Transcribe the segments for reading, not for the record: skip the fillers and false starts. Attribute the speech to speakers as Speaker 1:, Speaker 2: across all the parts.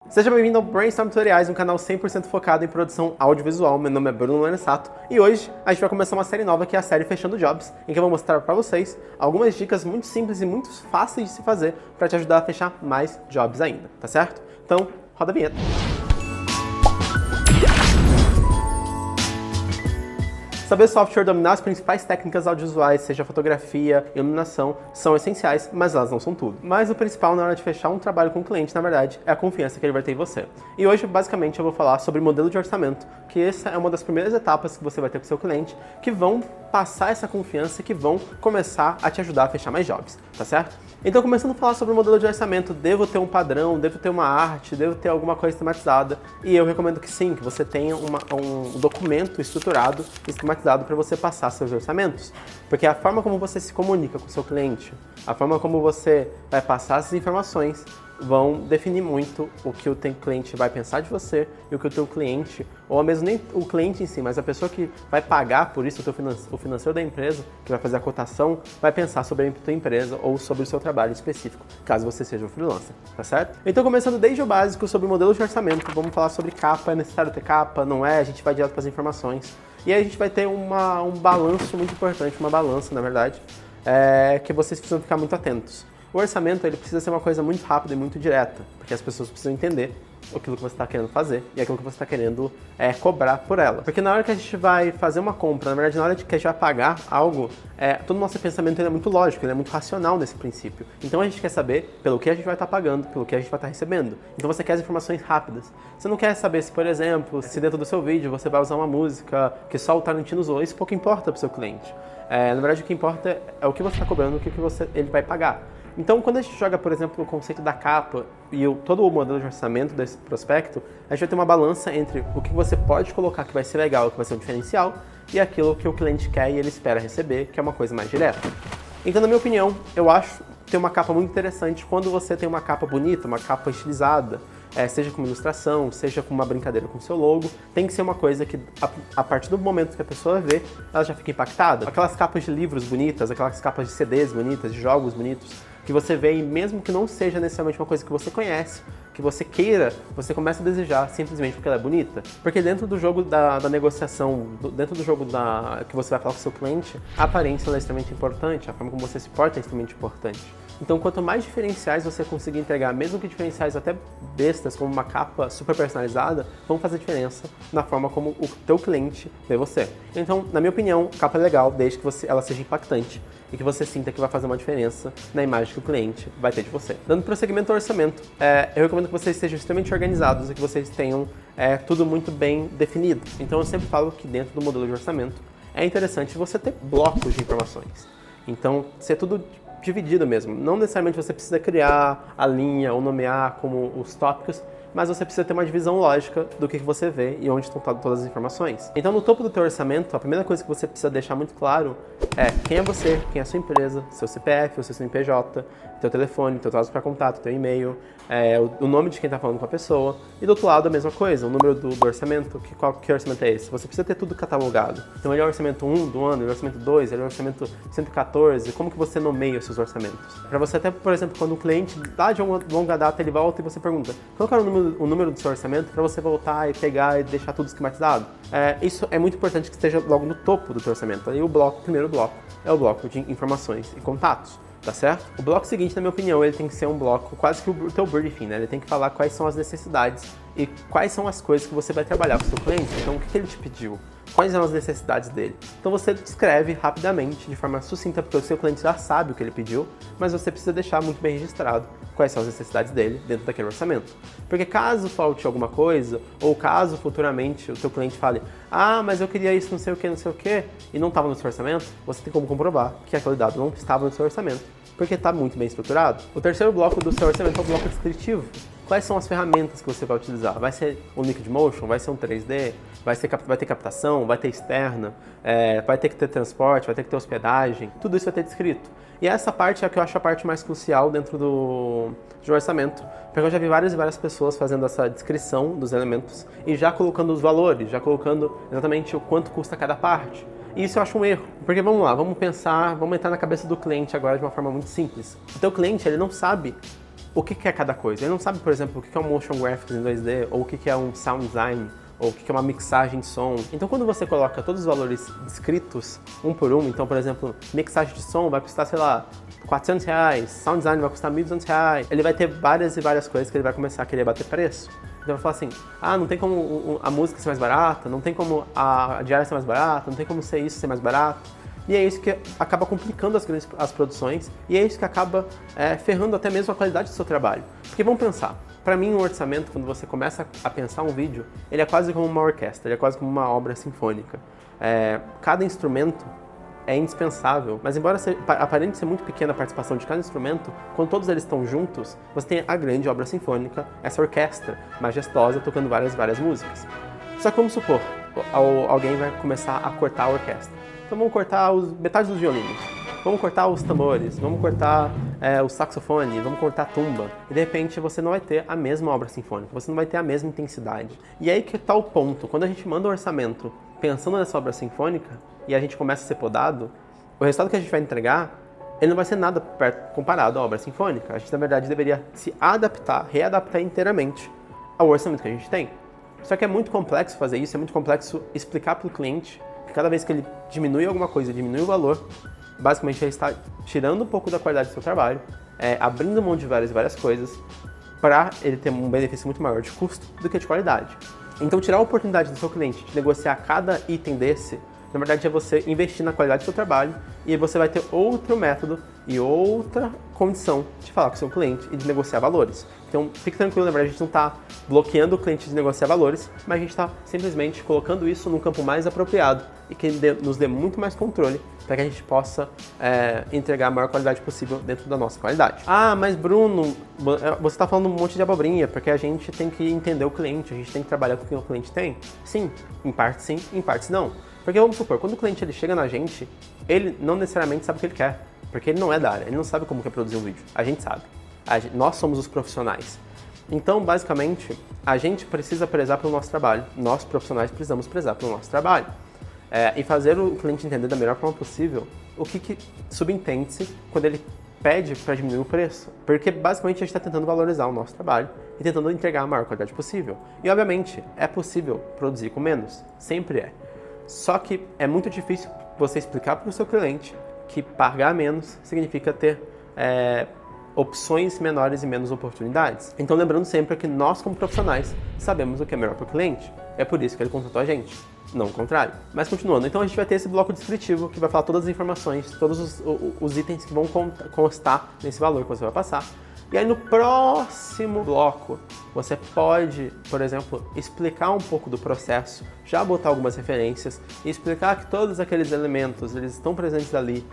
Speaker 1: Seja bem-vindo ao Brainstorm Tutoriais, um canal 100% focado em produção audiovisual. Meu nome é Bruno Lorenzato e hoje a gente vai começar uma série nova que é a série Fechando Jobs, em que eu vou mostrar para vocês algumas dicas muito simples e muito fáceis de se fazer para te ajudar a fechar mais jobs ainda, tá certo? Então, roda a vinheta. Saber software, dominar as principais técnicas audiovisuais, seja fotografia, iluminação, são essenciais, mas elas não são tudo. Mas o principal na hora de fechar um trabalho com o cliente, na verdade, é a confiança que ele vai ter em você. E hoje, basicamente, eu vou falar sobre modelo de orçamento, que essa é uma das primeiras etapas que você vai ter com o seu cliente, que vão passar essa confiança, que vão começar a te ajudar a fechar mais jobs, tá certo? Então, começando a falar sobre o modelo de orçamento, devo ter um padrão, devo ter uma arte, devo ter alguma coisa esquematizada, e eu recomendo que sim, que você tenha um documento estruturado, esquematizado para você passar seus orçamentos, porque a forma como você se comunica com o seu cliente, a forma como você vai passar essas informações, vão definir muito o que o teu cliente vai pensar de você e o que o teu cliente, ou mesmo nem o cliente em si, mas a pessoa que vai pagar por isso, o financeiro da empresa, que vai fazer a cotação, vai pensar sobre a tua empresa ou sobre o seu trabalho específico, caso você seja um freelancer, tá certo? Então, começando desde o básico sobre o modelo de orçamento, vamos falar sobre capa, é necessário ter capa, não é? A gente vai direto para as informações. E aí a gente vai ter um balanço muito importante, uma balança, na verdade, que vocês precisam ficar muito atentos. O orçamento ele precisa ser uma coisa muito rápida e muito direta, porque as pessoas precisam entender aquilo que você está querendo fazer e aquilo que você está querendo cobrar por ela. Porque na hora que a gente vai fazer uma compra, na verdade, na hora que a gente vai pagar algo, todo o nosso pensamento ele é muito lógico, ele é muito racional nesse princípio. Então a gente quer saber pelo que a gente vai estar pagando, pelo que a gente vai estar recebendo. Então você quer as informações rápidas. Você não quer saber se, por exemplo, se dentro do seu vídeo você vai usar uma música que só o Tarantino usou. Isso pouco importa para o seu cliente. Na verdade, o que importa é o que você está cobrando, o que ele vai pagar. Então, quando a gente joga, por exemplo, o conceito da capa e todo o modelo de orçamento desse prospecto, a gente vai ter uma balança entre o que você pode colocar que vai ser legal, que vai ser um diferencial, e aquilo que o cliente quer e ele espera receber, que é uma coisa mais direta. Então, na minha opinião, eu acho ter uma capa muito interessante quando você tem uma capa bonita, uma capa estilizada, seja com uma ilustração, seja com uma brincadeira com o seu logo, tem que ser uma coisa que, a partir do momento que a pessoa vê, ela já fica impactada. Aquelas capas de livros bonitas, aquelas capas de CDs bonitas, de jogos bonitos, que você vê e mesmo que não seja necessariamente uma coisa que você conhece, que você queira, você começa a desejar simplesmente porque ela é bonita. Porque dentro do jogo da negociação, dentro do jogo que você vai falar com o seu cliente, a aparência é extremamente importante, a forma como você se porta é extremamente importante. Então, quanto mais diferenciais você conseguir entregar, mesmo que diferenciais até bestas, como uma capa super personalizada, vão fazer diferença na forma como o teu cliente vê você. Então, na minha opinião, capa é legal desde que ela seja impactante e que você sinta que vai fazer uma diferença na imagem que o cliente vai ter de você. Dando prosseguimento ao orçamento, eu recomendo que vocês sejam extremamente organizados e que vocês tenham tudo muito bem definido. Então, eu sempre falo que dentro do modelo de orçamento é interessante você ter blocos de informações. Então, ser tudo dividido mesmo. Não necessariamente você precisa criar a linha ou nomear como os tópicos, mas você precisa ter uma divisão lógica do que você vê e onde estão todas as informações. Então, no topo do teu orçamento, a primeira coisa que você precisa deixar muito claro é quem é você, quem é a sua empresa, seu CPF, o seu CNPJ, teu telefone, teu dados para contato, teu e-mail, o nome de quem está falando com a pessoa. E do outro lado, a mesma coisa, o número do orçamento, que orçamento é esse? Você precisa ter tudo catalogado. Então, ele é o orçamento 1 do ano, ele é o orçamento 2, ele é o orçamento 114, como que você nomeia os seus orçamentos? Para você até, por exemplo, quando o cliente dá de uma longa data, ele volta e você pergunta, qual que era o número do seu orçamento, para você voltar e pegar e deixar tudo esquematizado? Isso é muito importante que esteja logo no topo do teu orçamento. Aí o primeiro bloco, é o bloco de informações e contatos. Tá certo? O bloco seguinte, na minha opinião, ele tem que ser um bloco quase que o teu briefing, né? Ele tem que falar quais são as necessidades e quais são as coisas que você vai trabalhar com o seu cliente. Então, o que ele te pediu? Quais são as necessidades dele? Então, você descreve rapidamente, de forma sucinta, porque o seu cliente já sabe o que ele pediu, mas você precisa deixar muito bem registrado quais são as necessidades dele dentro daquele orçamento. Porque caso falte alguma coisa, ou caso futuramente o teu cliente fale, mas eu queria isso, não sei o que, e não estava no seu orçamento, você tem como comprovar que aquele dado não estava no seu orçamento, porque está muito bem estruturado. O terceiro bloco do seu orçamento é o bloco descritivo. Quais são as ferramentas que você vai utilizar? Vai ser um Liquid Motion? Vai ser um 3D? Vai ter captação? Vai ter externa? Vai ter que ter transporte? Vai ter que ter hospedagem? Tudo isso vai ter descrito. E essa parte é a que eu acho a parte mais crucial dentro do orçamento, porque eu já vi várias e várias pessoas fazendo essa descrição dos elementos e já colocando os valores, já colocando exatamente o quanto custa cada parte. E isso eu acho um erro, porque vamos lá, vamos entrar na cabeça do cliente agora de uma forma muito simples. O teu cliente, ele não sabe o que é cada coisa. Ele não sabe, por exemplo, o que é um motion graphics em 2D, ou o que é um sound design, ou o que é uma mixagem de som. Então, quando você coloca todos os valores descritos, um por um, então, por exemplo, mixagem de som vai custar, sei lá, R$400, sound design vai custar R$1.200, ele vai ter várias e várias coisas que ele vai começar a querer bater preço. Então, vai falar assim, não tem como a música ser mais barata, não tem como a diária ser mais barata, não tem como ser isso ser mais barato. E é isso que acaba complicando as produções, e é isso que acaba ferrando até mesmo a qualidade do seu trabalho. Porque vamos pensar, para mim um orçamento, quando você começa a pensar um vídeo, ele é quase como uma orquestra, ele é quase como uma obra sinfônica. Cada instrumento é indispensável, mas embora aparente ser muito pequena a participação de cada instrumento, quando todos eles estão juntos, você tem a grande obra sinfônica, essa orquestra majestosa tocando várias músicas. Só que vamos supor, alguém vai começar a cortar a orquestra. Então vamos cortar metade dos violinos, vamos cortar os tambores, vamos cortar o saxofone, vamos cortar a tumba. E de repente você não vai ter a mesma obra sinfônica, você não vai ter a mesma intensidade. E aí que está o ponto, quando a gente manda o orçamento pensando nessa obra sinfônica e a gente começa a ser podado, o resultado que a gente vai entregar, ele não vai ser nada comparado à obra sinfônica. A gente na verdade deveria se adaptar, readaptar inteiramente ao orçamento que a gente tem. Só que é muito complexo fazer isso, é muito complexo explicar para o cliente que cada vez que ele diminui alguma coisa, diminui o valor, basicamente ele está tirando um pouco da qualidade do seu trabalho, abrindo mão de várias coisas, para ele ter um benefício muito maior de custo do que de qualidade. Então, tirar a oportunidade do seu cliente de negociar cada item desse, na verdade é você investir na qualidade do seu trabalho, e você vai ter outro método e outra condição de falar com o seu cliente e de negociar valores. Então, fique tranquilo, na verdade a gente não está bloqueando o cliente de negociar valores, mas a gente está simplesmente colocando isso num campo mais apropriado e que nos dê muito mais controle para que a gente possa entregar a maior qualidade possível dentro da nossa qualidade. Mas Bruno, você está falando um monte de abobrinha, porque a gente tem que entender o cliente, a gente tem que trabalhar com o que o cliente tem? Sim, em partes não. Porque vamos supor, quando o cliente ele chega na gente, ele não necessariamente sabe o que ele quer, porque ele não é da área, ele não sabe como quer produzir um vídeo, a gente sabe. Nós somos os profissionais. Então, basicamente, a gente precisa prezar pelo nosso trabalho, nós profissionais precisamos prezar pelo nosso trabalho. E fazer o cliente entender da melhor forma possível o que subentende-se quando ele pede para diminuir o preço. Porque basicamente a gente está tentando valorizar o nosso trabalho e tentando entregar a maior qualidade possível. E obviamente é possível produzir com menos, sempre é. Só que é muito difícil você explicar para o seu cliente que pagar menos significa ter opções menores e menos oportunidades. Então lembrando sempre que nós como profissionais sabemos o que é melhor para o cliente. É por isso que ele contratou a gente. Não o contrário. Mas continuando, então a gente vai ter esse bloco descritivo que vai falar todas as informações, todos os itens que vão constar nesse valor que você vai passar. E aí no próximo bloco, você pode, por exemplo, explicar um pouco do processo, já botar algumas referências e explicar que todos aqueles elementos, eles estão presentes ali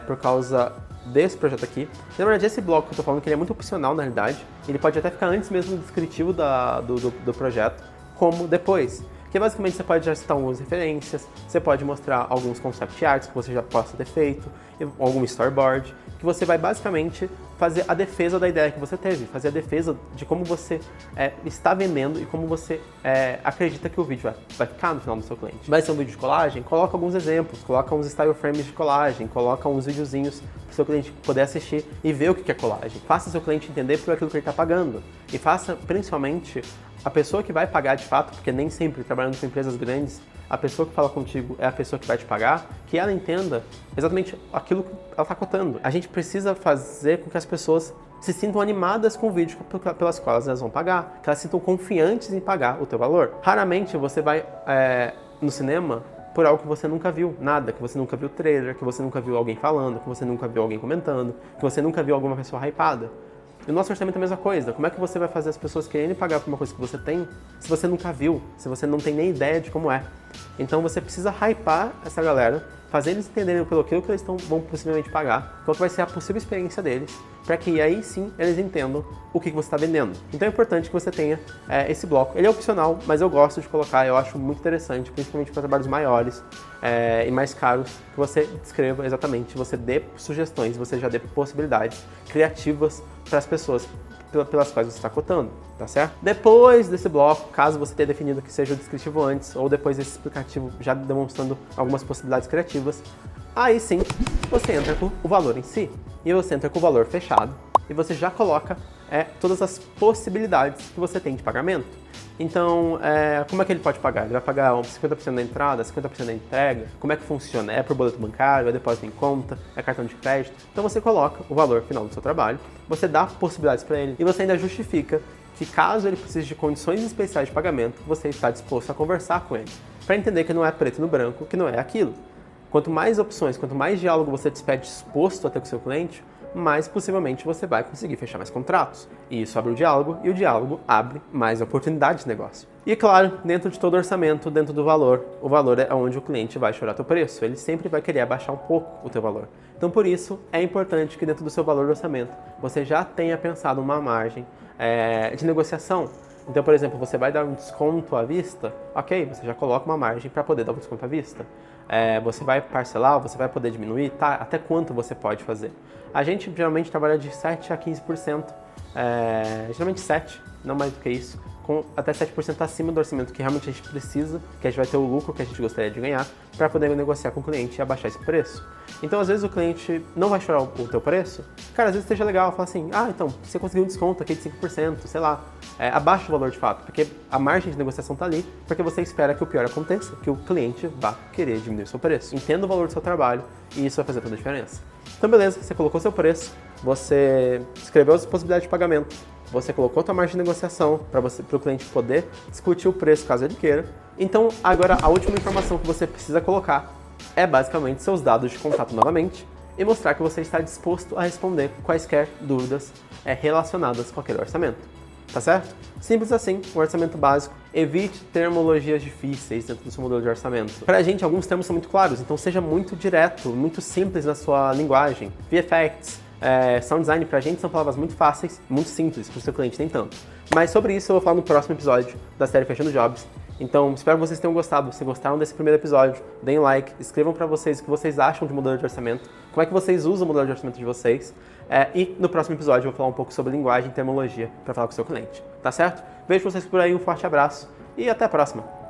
Speaker 1: por causa desse projeto aqui. Na verdade, esse bloco que eu tô falando, que ele é muito opcional na realidade, ele pode até ficar antes mesmo do descritivo do projeto, como depois. Que basicamente você pode já citar algumas referências, você pode mostrar alguns concept arts que você já possa ter feito, algum storyboard, que você vai basicamente fazer a defesa da ideia que você teve, fazer a defesa de como você está vendendo e como você acredita que o vídeo vai ficar no final do seu cliente. Vai ser um vídeo de colagem? Coloca alguns exemplos, coloca uns style frames de colagem, coloca uns videozinhos para o seu cliente poder assistir e ver o que é colagem. Faça seu cliente entender por aquilo que ele está pagando e faça principalmente a pessoa que vai pagar de fato, porque nem sempre trabalhando com empresas grandes, a pessoa que fala contigo é a pessoa que vai te pagar, que ela entenda exatamente aquilo que ela está cotando. A gente precisa fazer com que as pessoas se sintam animadas com o vídeo pelas quais elas vão pagar, que elas se sintam confiantes em pagar o teu valor. Raramente você vai no cinema por algo que você nunca viu, nada, que você nunca viu trailer, que você nunca viu alguém falando, que você nunca viu alguém comentando, que você nunca viu alguma pessoa hypada. E o nosso orçamento é a mesma coisa. Como é que você vai fazer as pessoas quererem pagar por uma coisa que você tem se você nunca viu, se você não tem nem ideia de como é? Então você precisa hypar essa galera, fazer eles entenderem pelo que eles vão possivelmente pagar, qual que vai ser a possível experiência deles, para que aí sim eles entendam o que você está vendendo. Então é importante que você tenha esse bloco. Ele é opcional, mas eu gosto de colocar, eu acho muito interessante, principalmente para trabalhos maiores e mais caros, que você descreva exatamente, você dê sugestões, você já dê possibilidades criativas para as pessoas pelas quais você está cotando, tá certo? Depois desse bloco, caso você tenha definido que seja o descritivo antes, ou depois desse explicativo já demonstrando algumas possibilidades criativas, aí sim, você entra com o valor em si, e você entra com o valor fechado, e você já coloca é todas as possibilidades que você tem de pagamento. Então, como é que ele pode pagar? Ele vai pagar 50% da entrada, 50% da entrega? Como é que funciona? É por boleto bancário, é depósito em conta, é cartão de crédito? Então você coloca o valor final do seu trabalho, você dá possibilidades para ele e você ainda justifica que caso ele precise de condições especiais de pagamento, você está disposto a conversar com ele, para entender que não é preto no branco, que não é aquilo. Quanto mais opções, quanto mais diálogo você estiver disposto a ter com o seu cliente, mais possivelmente você vai conseguir fechar mais contratos. E isso abre o diálogo, e o diálogo abre mais oportunidades de negócio. E claro, dentro de todo orçamento, dentro do valor, o valor é onde o cliente vai chorar teu preço. Ele sempre vai querer abaixar um pouco o teu valor. Então por isso, é importante que dentro do seu valor do orçamento, você já tenha pensado uma margem de negociação. Então, por exemplo, você vai dar um desconto à vista, ok, você já coloca uma margem para poder dar um desconto à vista. Você vai parcelar, você vai poder diminuir, tá? Até quanto você pode fazer? A gente geralmente trabalha de 7 a 15%, geralmente 7%, não mais do que isso, com até 7% acima do orçamento que realmente a gente precisa, que a gente vai ter o lucro que a gente gostaria de ganhar, para poder negociar com o cliente e abaixar esse preço. Então, às vezes o cliente não vai chorar o teu preço, cara, às vezes esteja legal, fala assim, então, você conseguiu um desconto aqui de 5%, sei lá, abaixo do valor de fato, porque a margem de negociação está ali, porque você espera que o pior aconteça, que o cliente vá querer diminuir o seu preço. Entenda o valor do seu trabalho e isso vai fazer toda a diferença. Então, beleza, você colocou seu preço, você escreveu as possibilidades de pagamento, você colocou a margem de negociação para o cliente poder discutir o preço caso ele queira. Então, agora a última informação que você precisa colocar é basicamente seus dados de contato novamente e mostrar que você está disposto a responder quaisquer dúvidas relacionadas com aquele orçamento. Tá certo? Simples assim, um orçamento básico. Evite terminologias difíceis dentro do seu modelo de orçamento. Pra gente, alguns termos são muito claros, então seja muito direto, muito simples na sua linguagem. VFX, Sound Design pra gente são palavras muito fáceis, muito simples, pro seu cliente nem tanto. Mas sobre isso eu vou falar no próximo episódio da série Fechando Jobs. Então, espero que vocês tenham gostado. Se gostaram desse primeiro episódio, deem um like, escrevam para vocês o que vocês acham de modelo de orçamento, como é que vocês usam o modelo de orçamento de vocês. E no próximo episódio eu vou falar um pouco sobre linguagem e terminologia para falar com o seu cliente. Tá certo? Vejo vocês por aí, um forte abraço e até a próxima!